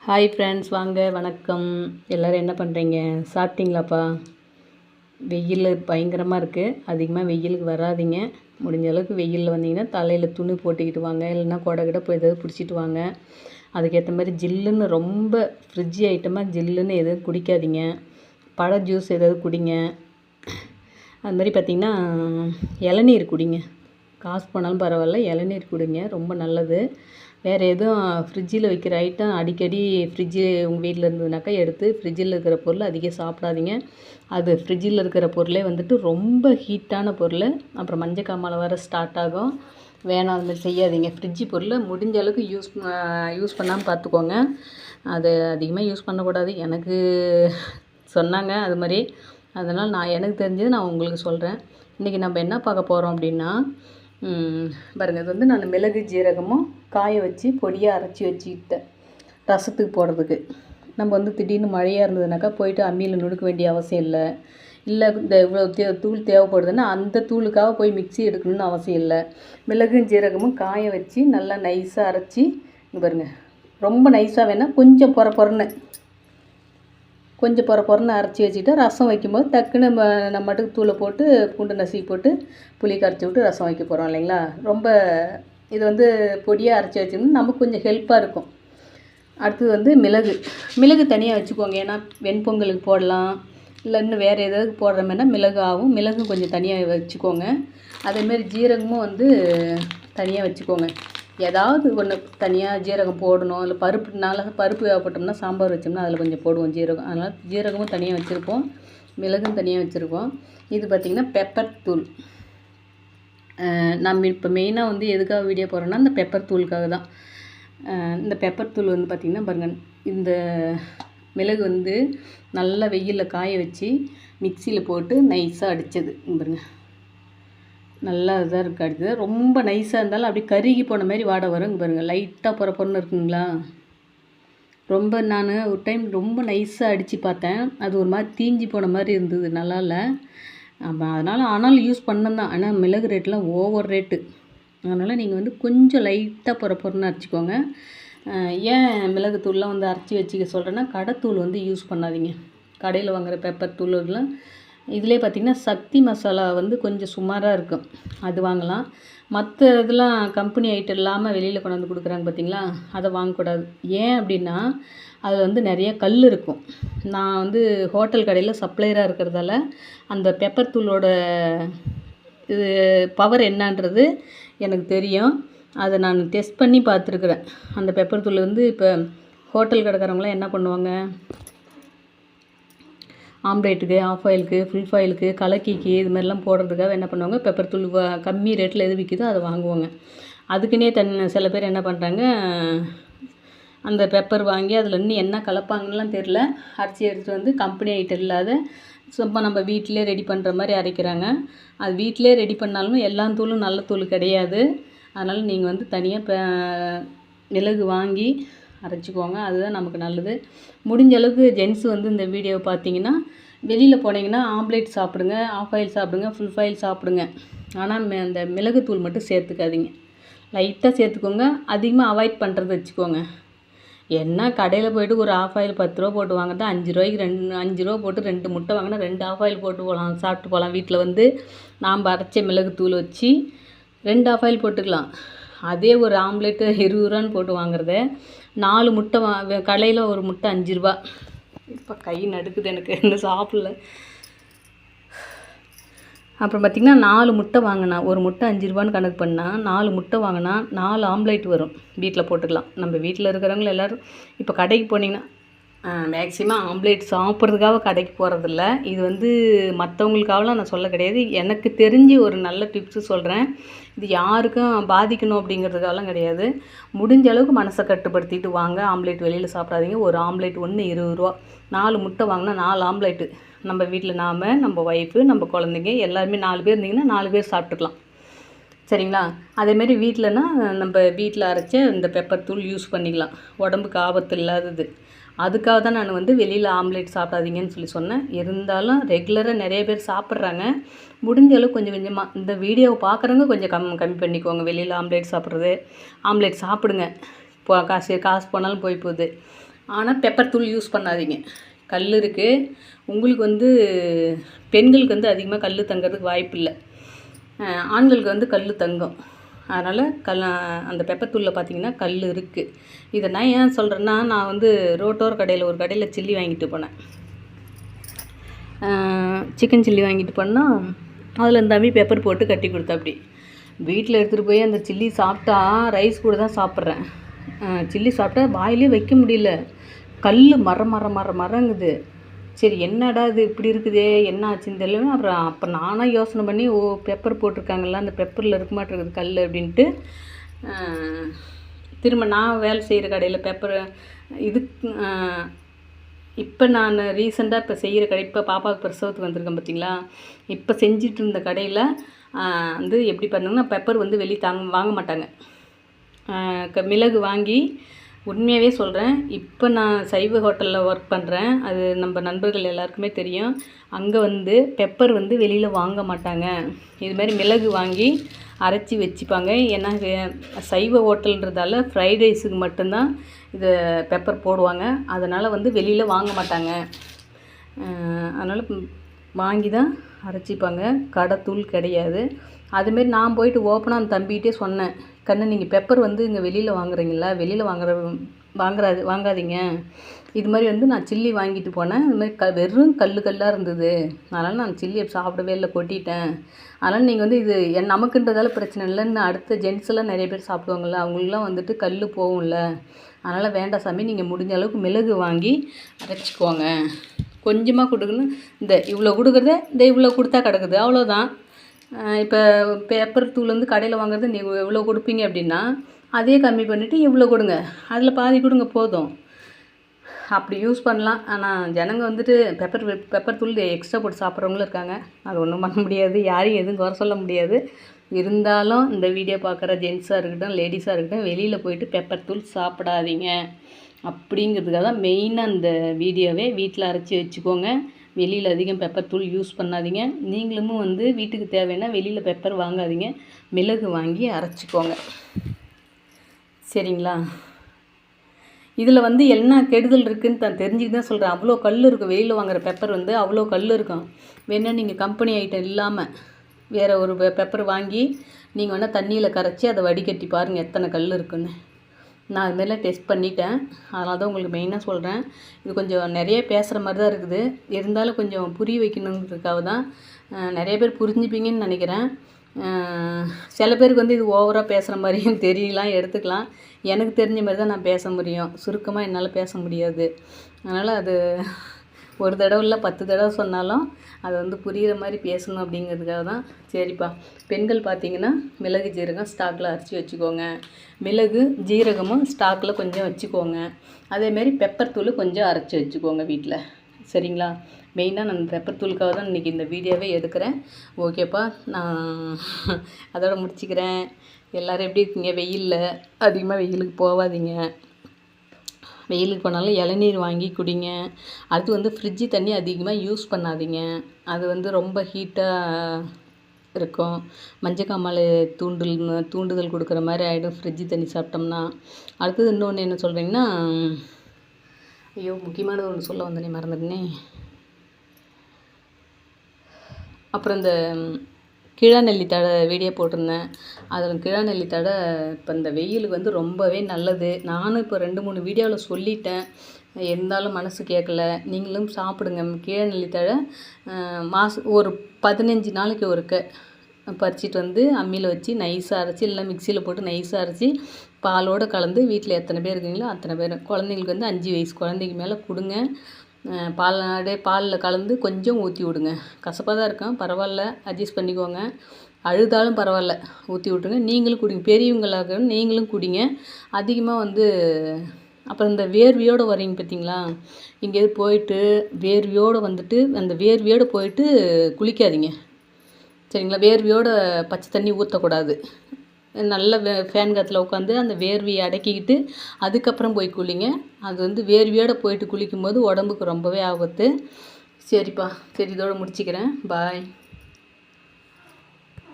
Hi friends, வாங்க வணக்கம். எல்லோரும் என்ன பண்ணுறீங்க? சாப்பிட்டீங்களாப்பா? வெயில் பயங்கரமாக இருக்குது. அதிகமாக வெயிலுக்கு வராதிங்க. முடிஞ்ச அளவுக்கு வெயிலில் வந்தீங்கன்னா தலையில் துணி போட்டுக்கிட்டு வாங்க, இல்லைன்னா கொடை கிட போய் எதாவது பிடிச்சிட்டு வாங்க. அதுக்கேற்ற மாதிரி ஜில்லுன்னு ரொம்ப ஃப்ரிட்ஜ் ஐட்டமாக ஜில்லுன்னு எதுவும் குடிக்காதீங்க. பழ ஜூஸ் எதாவது குடிங்க. அது மாதிரி பார்த்திங்கன்னா இளநீர் குடிங்க. காசு போனாலும் பரவாயில்ல, இளநீர் குடிங்க, ரொம்ப நல்லது. வேறு எதுவும் ஃப்ரிட்ஜில் வைக்கிற ஐட்டம் அடிக்கடி ஃப்ரிட்ஜு உங்கள் வீட்டில் இருந்ததுனாக்கா எடுத்து ஃப்ரிட்ஜில் இருக்கிற பொருள் அதிகம் சாப்பிடாதீங்க. அது ஃப்ரிட்ஜில் இருக்கிற பொருளே வந்துட்டு ரொம்ப ஹீட்டான பொருள். அப்புறம் மஞ்சக்காமாலை வர ஸ்டார்ட் ஆகும். வேணாம், அது மாதிரி செய்யாதீங்க. ஃப்ரிட்ஜு பொருளை முடிஞ்ச அளவுக்கு யூஸ் பண்ணாமல் பார்த்துக்கோங்க. அது அதிகமாக யூஸ் பண்ணக்கூடாது. எனக்கு சொன்னாங்க அது மாதிரி. அதனால் எனக்கு தெரிஞ்சது நான் உங்களுக்கு சொல்கிறேன். இன்றைக்கி நம்ம என்ன பார்க்க போகிறோம் அப்படின்னா, பாருங்கள், இது வந்து நான் மிளகு ஜீரகமும் காய வச்சு பொடியாக அரைச்சி வச்சுக்கிட்டேன் ரசத்துக்கு போடுறதுக்கு. நம்ம வந்து திடீர்னு மழையாக இருந்ததுனாக்கா போயிட்டு அம்மியில் நுணுக்க வேண்டிய அவசியம் இல்லை. இந்த இவ்வளோ தூள் தேவைப்படுதுன்னா அந்த தூளுக்காக போய் மிக்ஸி எடுக்கணும்னு அவசியம் இல்லை. மிளகும் ஜீரகமும் காய வச்சு நல்லா நைஸாக அரைச்சி, இங்கே பாருங்கள், ரொம்ப நைஸாக வேணால் கொஞ்சம் பொறன்னு அரைச்சி வச்சுக்கிட்டு ரசம் வைக்கும்போது டக்குன்னு நம்ம மட்டுக்கு தூளை போட்டு பூண்டு நசுக்கி போட்டு புளி கரைச்சி விட்டு ரசம் வைக்க போகிறோம் இல்லைங்களா. ரொம்ப இது வந்து பொடியாக அரைச்சி வச்சுக்கணும், நமக்கு கொஞ்சம் ஹெல்ப்பாக இருக்கும். அடுத்தது வந்து மிளகு தனியாக வச்சுக்கோங்க. ஏன்னா வெண்பொங்கலுக்கு போடலாம், இல்லை இன்னும் வேறு ஏதாவது போடுற மாதிரினா மிளகு ஆகும். மிளகும் கொஞ்சம் தனியாக வச்சுக்கோங்க. அதேமாரி ஜீரகமும் வந்து தனியாக வச்சுக்கோங்க. ஏதாவது ஒன்று தனியாக ஜீரகம் போடணும். இல்லை பருப்பு வேகப்பட்டோம்னா சாம்பார் வச்சோம்னா அதில் கொஞ்சம் போடுவோம் ஜீரகம். அதனால் ஜீரகமும் தனியாக வச்சுருப்போம், மிளகும் தனியாக வச்சுருக்கோம். இது பார்த்திங்கன்னா பெப்பர் தூள். நம்ம இப்போ மெயினாக வந்து எதுக்காக வீடியோ போடுறோன்னா இந்த பெப்பர் தூளுக்காக தான். இந்த பெப்பர் தூள் வந்து பார்த்திங்கன்னா பாருங்கள், இந்த மிளகு வந்து நல்லா வெயிலில் காய வச்சு மிக்சியில் போட்டு நைஸாக அடித்தது பாருங்கள். நல்லா இதாக இருக்குது. அடுத்தது ரொம்ப நைஸாக இருந்தாலும் அப்படியே கருகி போன மாதிரி வாடை வரும். பாருங்கள், லைட்டாக பொறன்னு இருக்குங்களா. நான் ஒரு டைம் ரொம்ப நைஸாக அடித்து பார்த்தேன். அது ஒரு மாதிரி தீஞ்சி போன மாதிரி இருந்தது, நல்லா இல்லை. ஆனாலும் யூஸ் பண்ணேன் தான். ஆனால் மிளகு ரேட்லாம் ஓவர் ரேட்டு. அதனால் நீங்கள் வந்து கொஞ்சம் லைட்டாக பொறன்னு அரைச்சிக்கோங்க. ஏன் மிளகுத்தூள்லாம் வந்து அரைச்சி வச்சுக்க சொல்கிறேன்னா, கடைத்தூள் வந்து யூஸ் பண்ணாதீங்க. கடையில் வாங்குகிற பெப்பர் தூள்லாம் இதிலே பார்த்திங்கன்னா சக்தி மசாலா வந்து கொஞ்சம் சுமாராக இருக்கும், அது வாங்கலாம். மற்ற இதெல்லாம் கம்பெனி ஐட்டம் இல்லாமல் வெளியில் கொண்டு வந்து கொடுக்குறாங்க பார்த்திங்களா, அதை வாங்கக்கூடாது. ஏன் அப்படின்னா அதில் வந்து நிறைய கல் இருக்கும். நான் வந்து ஹோட்டல் கடையில் சப்ளையராக இருக்கிறதால அந்த பெப்பர் தூளோட இது பவர் என்னன்றது எனக்கு தெரியும். அதை நான் டெஸ்ட் பண்ணி பார்த்துருக்குறேன். அந்த பெப்பர் தூள் வந்து இப்போ ஹோட்டல் கடைக்காரங்களாம் என்ன பண்ணுவாங்க, ஆம்லேட்டுக்கு, ஆஃப் ஆயிலுக்கு, ஃபுல் ஃபாயிலுக்கு, கலக்கிக்கு இது மாதிரிலாம் போடுறதுக்காக என்ன பண்ணுவாங்க, பெப்பர் தூள் கம்மி ரேட்டில் எது விற்கிதோ அதை வாங்குவாங்க. அதுக்குன்னே சில பேர் என்ன பண்ணுறாங்க, அந்த பெப்பர் வாங்கி அதில் இன்னும் என்ன கலப்பாங்கலாம் தெரில, அரைச்சி எடுத்துகிட்டு வந்து கம்பெனி ஐட்டம் இல்லாத சும்மா நம்ம வீட்டிலே ரெடி பண்ணுற மாதிரி அரைக்கிறாங்க. அது வீட்டிலே ரெடி பண்ணாலும் எல்லா தூளும் நல்ல தூள் கிடையாது. அதனால் நீங்கள் வந்து தனியாக மிளகு வாங்கி அரைச்சிக்கோங்க, அதுதான் நமக்கு நல்லது. முடிஞ்ச அளவுக்கு ஜென்ஸ் வந்து இந்த வீடியோவை பார்த்தீங்கன்னா வெளியில் போனீங்கன்னா ஆம்லேட் சாப்பிடுங்க, ஆஃப் ஆயில் சாப்பிடுங்க, ஃபுல் ஃபாயில் சாப்பிடுங்க. ஆனால் அந்த மிளகுத்தூள் மட்டும் சேர்த்துக்காதீங்க, லைட்டாக சேர்த்துக்கோங்க. அதிகமாக அவாய்ட் பண்ணுறது வச்சுக்கோங்க. என்ன கடையில் போய்ட்டு ஒரு ஆஃப் ஆயில் 10 ரூபா போட்டு வாங்கினா 5 ரூபாய்க்கு 5 ரூபா போட்டு 2 முட்டை வாங்கினா 2 ஆஃப் ஆயில் போட்டு சாப்பிட்டு போகலாம். வீட்டில் வந்து நாம் அரைச்ச மிளகுத்தூள் வச்சு 2 ஆஃப் ஆயில் போட்டுக்கலாம். அதே ஒரு ஆம்லேட்டு 20 ரூபான்னு போட்டு வாங்குறத 4 முட்டை கடையில் ஒரு முட்டை 5 ரூபா. இப்போ கை நடுக்குது எனக்கு, இன்னும் சாப்பிடல. அப்புறம் பார்த்திங்கன்னா 4 முட்டை வாங்கினா, ஒரு முட்டை 5 ரூபான்னு கணக்கு பண்ணால் 4 முட்டை வாங்கினா 4 ஆம்லேட் வரும். வீட்டில் போட்டுக்கலாம். நம்ம வீட்டில் இருக்கிறவங்க எல்லோரும் இப்போ கடைக்கு போனீங்கன்னா மேக்ஸிமம் ஆம்லேட் சாப்பிட்றதுக்காக கடைக்கு போகிறதில்ல. இது வந்து மற்றவங்களுக்காகலாம் நான் சொல்ல கிடையாது. எனக்கு தெரிஞ்சு ஒரு நல்ல டிப்ஸு சொல்கிறேன். இது யாருக்கும் பாதிக்கணும் அப்படிங்கிறதுக்காகலாம் கிடையாது. முடிஞ்ச அளவுக்கு மனசை கட்டுப்படுத்திட்டு வாங்க. ஆம்லேட் வெளியில் சாப்பிடாதீங்க. ஒரு ஆம்லேட் ஒன்று 20 ரூபா. 4 முட்டை வாங்கினா 4 ஆம்லேட்டு. நம்ம வீட்டில் நம்ம ஒய்ஃபு, நம்ம குழந்தைங்க எல்லாருமே 4 பேர் இருந்தீங்கன்னா 4 பேர் சாப்பிட்டுக்கலாம். சரிங்களா. அதேமாரி வீட்டிலனா நம்ம வீட்டில் அரைச்ச இந்த பெப்பர் தூள் யூஸ் பண்ணிக்கலாம். உடம்புக்கு ஆபத்து இல்லாதது. அதுக்காக தான் நான் வந்து வெளியில் ஆம்லேட் சாப்பிடாதீங்கன்னு சொன்னேன். இருந்தாலும் ரெகுலராக நிறைய பேர் சாப்பிட்றாங்க. முடிஞ்ச அளவுக்கு கொஞ்சம் கொஞ்சமாக இந்த வீடியோவை பார்க்குறவங்க கொஞ்சம் கம்மி பண்ணிக்கோங்க. வெளியில் ஆம்லேட் சாப்பிட்றது. ஆம்லேட் சாப்பிடுங்க. இப்போ காசு போனாலும் போய் போகுது. ஆனால் பெப்பர் தூள் யூஸ் பண்ணாதீங்க. கல் இருக்குது. உங்களுக்கு வந்து பெண்களுக்கு வந்து அதிகமாக கல் தங்கிறதுக்கு வாய்ப்பு இல்லை. ஆண்களுக்கு வந்து கல் தங்கும். அதனால் அந்த பெப்பர் தூளில் பார்த்திங்கன்னா கல் இருக்குது. இதை நான் ஏன் சொல்கிறேன்னா, நான் வந்து ரோட்டோர கடையில் ஒரு கடையில் சில்லி வாங்கிட்டு போனேன். சிக்கன் சில்லி வாங்கிட்டு போனால் அதில் இந்த தம்பி பெப்பர் போட்டு கட்டி கொடுத்தா. அப்படி வீட்டில் எடுத்துகிட்டு போய் அந்த சில்லி சாப்பிட்டா ரைஸ் கூட தான் சாப்பிட்றேன். சில்லி சாப்பிட்டா வாயிலே வைக்க முடியல. கல் மரங்குது. சரி என்னடா இது இப்படி இருக்குதே, என்ன ஆச்சுன்னு தெரியல. அப்போ நானாக யோசனை பண்ணி பெப்பர் போட்டிருக்காங்கல்ல, அந்த பெப்பரில் இருக்க மாட்டேங்குது கல் அப்படின்ட்டு திரும்ப நான் வேலை செய்கிற கடையில் பெப்பர் இது இப்போ நான் ரீசெண்டாக இப்போ செய்கிற கடை, இப்போ பாப்பாவுக்கு பிரசவத்துக்கு வந்திருக்கேன் பார்த்திங்களா, இப்போ செஞ்சிட்டு இருந்த கடையில் வந்து எப்படி பண்ணாங்கன்னா, பெப்பர் வந்து வெளியே வாங்க மாட்டாங்க. மிளகு வாங்கி, உண்மையாகவே சொல்கிறேன், இப்போ நான் சைவ ஹோட்டலில் ஒர்க் பண்ணுறேன். அது நம்ம நண்பர்கள் எல்லாருக்குமே தெரியும். அங்கே வந்து பெப்பர் வந்து வெளியில் வாங்க மாட்டாங்க. இதுமாதிரி மிளகு வாங்கி அரைச்சி வச்சுப்பாங்க. ஏன்னா சைவ ஹோட்டல்ன்றதால ஃப்ரைட் ரைஸுக்கு மட்டும்தான் இதை பெப்பர் போடுவாங்க. அதனால் வந்து வெளியில் வாங்க மாட்டாங்க. அதனால் வாங்கி தான் அரைச்சிப்பாங்க. கடை தூள் கிடையாது. அதுமாரி நான் போயிட்டு ஓப்பனாக அந்த தம்பிகிட்டே சொன்னேன், கண்ணு நீங்கள் பெப்பர் வந்து இங்கே வெளியில் வாங்குறீங்களா, வெளியில் வாங்காதீங்க. இது மாதிரி வந்து நான் சில்லி வாங்கிட்டு போனேன். இதுமாதிரி வெறும் கல்லாக இருந்தது. அதனால் நான் சில்லியை சாப்பிடவே இல்லை, கொட்டிட்டேன். அதனால் நீங்கள் வந்து இது நமக்குன்றதால பிரச்சனை இல்லைன்னு அடுத்த ஜென்ட்ஸ் எல்லாம் நிறைய பேர் சாப்பிடுவாங்கள்ல, அவங்களுக்குலாம் வந்துட்டு கல் போகும்ல. அதனால் வேண்டாம் சாமி, நீங்கள் முடிஞ்ச அளவுக்கு மிளகு வாங்கி அரைச்சிக்கோங்க. கொஞ்சமாக கொடுக்கணும். இவ்வளோ கொடுக்குறத இவ்வளோ கொடுத்தா கிடக்குது, அவ்வளோதான். இப்போ பெப்பர் தூள் வந்து கடையில் வாங்குறது நீங்கள் எவ்வளோ கொடுப்பீங்க அப்படின்னா, அதே கம்மி பண்ணிவிட்டு இவ்வளோ கொடுங்க, அதில் பாதி கொடுங்க போதும். அப்படி யூஸ் பண்ணலாம். ஆனால் ஜனங்க வந்துட்டு பெப்பர் தூள் எக்ஸ்ட்ரா போட்டு சாப்பிட்றவங்களும் இருக்காங்க. அது ஒன்றும் பண்ண முடியாது, யாரையும் எதுவும் குறை சொல்ல முடியாது. இருந்தாலும் இந்த வீடியோ பார்க்குற ஜென்ஸாக இருக்கட்டும், லேடிஸாக இருக்கட்டும், வெளியில் போயிட்டு பெப்பர் தூள் சாப்பிடாதீங்க அப்படிங்கிறதுக்காக தான் மெயினாக அந்த வீடியோவே. வீட்டில் அரைச்சி வச்சுக்கோங்க. வெளியில் அதிகம் பெப்பர் தூள் யூஸ் பண்ணாதீங்க. நீங்களும் வந்து வீட்டுக்கு தேவைன்னா வெளியில் பெப்பர் வாங்காதீங்க, மிளகு வாங்கி அரைச்சிக்கோங்க. சரிங்களா? இதில் வந்து என்ன கெடுதல் இருக்குதுன்னு நான் தெரிஞ்சுக்கிட்டு தான் சொல்கிறேன். அவ்வளோ கல் இருக்கும். வெளியில் வாங்குகிற பெப்பர் வந்து அவ்வளோ கல் இருக்கும். வேணால் நீங்கள் கம்பெனி ஐட்டம் இல்லாமல் வேறு ஒரு பெப்பர் வாங்கி நீங்கள் வேணால் தண்ணியில் கரைச்சி அதை வடிகட்டி பாருங்கள் எத்தனை கல் இருக்குன்னு. நான் அதுமாரிலாம் டெஸ்ட் பண்ணிட்டேன். அதனால தான் உங்களுக்கு மெயினாக சொல்கிறேன். இது கொஞ்சம் நிறைய பேசுகிற மாதிரி தான் இருக்குது. இருந்தாலும் கொஞ்சம் புரிய வைக்கணுங்கிறதுக்காக தான். நிறைய பேர் புரிஞ்சுப்பீங்கன்னு நினைக்கிறேன். சில பேருக்கு வந்து இது ஓவராக பேசுகிற மாதிரியும் தெரியலாம், எடுத்துக்கலாம். எனக்கு தெரிஞ்ச மாதிரி தான் நான் பேச முடியும். சுருக்கமாக என்னால் பேச முடியாது. அதனால் அது ஒரு தடவை இல்லை 10 தடவை சொன்னாலும் அதை வந்து புரிகிற மாதிரி பேசணும் அப்படிங்கிறதுக்காக தான். சரிப்பா, பெண்கள் பார்த்திங்கன்னா மிளகு ஜீரகம் ஸ்டாக்கில் அரைச்சி வச்சுக்கோங்க. மிளகு ஜீரகமும் ஸ்டாக்கில் கொஞ்சம் வச்சுக்கோங்க. அதேமாரி பெப்பர் தூள் கொஞ்சம் அரைச்சி வச்சுக்கோங்க வீட்டில். சரிங்களா? மெயினாக நான் பெப்பர் தூளுக்காக தான் இன்றைக்கி இந்த வீடியோவே எடுக்கிறேன். ஓகேப்பா, நான் அதோட முடிச்சுக்கிறேன். எல்லோரும் எப்படி இருக்கீங்க? வெயிலில் அதிகமாக வெயிலுக்கு போகாதீங்க. வெயிலுக்கு போனாலும் இளநீர் வாங்கி குடிங்க. அது வந்து ஃப்ரிட்ஜு தண்ணி அதிகமாக யூஸ் பண்ணாதீங்க. அது வந்து ரொம்ப ஹீட்டாக இருக்கும். மஞ்சக்காமாலை தூண்டுதல் கொடுக்குற மாதிரி ஆகிடும் ஃப்ரிட்ஜு தண்ணி சாப்பிட்டோம்னா. அடுத்தது இன்னொன்று என்ன சொல்கிறீங்கன்னா, ஐயோ முக்கியமானது ஒன்று சொல்ல வந்தேனே, மறந்துட்டேனே. அப்புறம் இந்த கிழாநெல்லி தழை வீடியோ போட்டிருந்தேன். அதில் கிழாநெல்லி தழை இப்போ இந்த வெயிலுக்கு வந்து ரொம்பவே நல்லது. நானும் இப்போ 2-3 வீடியோவில் சொல்லிட்டேன். இருந்தாலும் மனசு கேட்கல. நீங்களும் சாப்பிடுங்க. கிழாநெல்லி தழை ஒரு 15 நாளைக்கு ஒருக்க பறிச்சிட்டு வந்து அம்மியில் வச்சு நைஸாக அரைச்சி, இல்லை மிக்சியில் போட்டு நைஸாக அரைச்சி பாலோடு கலந்து வீட்டில் எத்தனை பேர் இருக்கீங்களோ அத்தனை பேர், குழந்தைங்களுக்கு வந்து 5 வயசு குழந்தைக்கு மேலே கொடுங்க. பாலில் கலந்து கொஞ்சம் ஊற்றி விடுங்க. கசப்பாக தான் இருக்கும், பரவாயில்ல, அட்ஜஸ்ட் பண்ணிக்கோங்க. அழுதாலும் பரவாயில்ல, ஊற்றி விட்டுருங்க. நீங்களும் குடிங்க. பெரியவங்களாக நீங்களும் குடிங்க. அதிகமாக வந்து அப்புறம் இந்த வேர்வையோடு வரீங்க பார்த்தீங்களா, இங்கேருந்து போயிட்டு வேர்வையோடு வந்துட்டு அந்த வேர்வையோடு போயிட்டு குளிக்காதீங்க. சரிங்களா? வேர்வையோடு பச்சை தண்ணி ஊற்றக்கூடாது. நல்ல ஃபேன் காற்றுல உட்காந்து அந்த வேர்வையை அடக்கிக்கிட்டு அதுக்கப்புறம் போய் குளிங்க. அது வந்து வேர்வையோடு போயிட்டு குளிக்கும்போது உடம்புக்கு ரொம்பவே ஆபத்து. சரிப்பா, சரி, இதோடு முடிச்சுக்கிறேன். பாய்.